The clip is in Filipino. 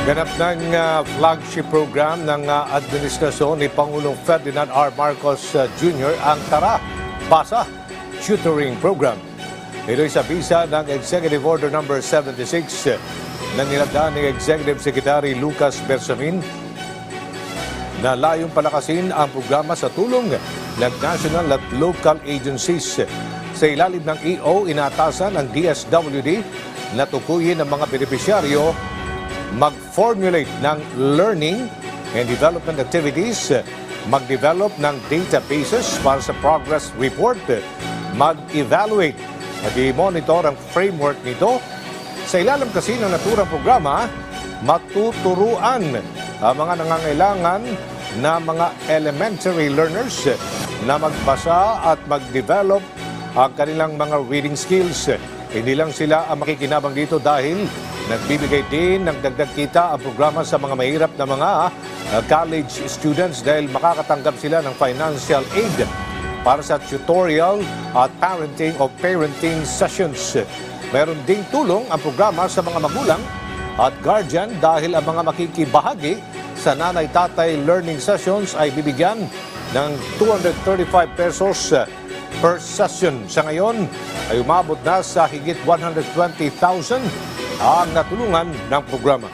Ganap ng flagship program ng administrasyon ni Pangulong Ferdinand R. Marcos Jr. ang Tara, Basa Tutoring Program. Ito'y sa bisa ng Executive Order No. 76 na nilagdaan ni Executive Secretary Lucas Bersamin na layong palakasin ang programa sa tulong ng national at local agencies. Sa ilalim ng EO, inatasan ang DSWD na tukuyin ang mga benepisyaryo mag-formulate ng learning and development activities, mag-develop ng databases para sa progress report, mag-evaluate at i-monitor ang framework nito. Sa ilalim kasi ng naturang programa, matuturuan ang mga nangangailangan na mga elementary learners na magbasa at mag-develop ang kanilang mga reading skills. Hindi lang sila ang makikinabang dito dahil nagbibigay din ng dagdag kita ang programa sa mga mahirap na mga college students dahil makakatanggap sila ng financial aid para sa tutorial at parenting sessions. Meron ding tulong ang programa sa mga magulang at guardian dahil ang mga makikibahagi sa nanay-tatay learning sessions ay bibigyan ng 235 pesos per session. Sa ngayon ay umabot na sa higit 120,000 ang natulungan ng programa.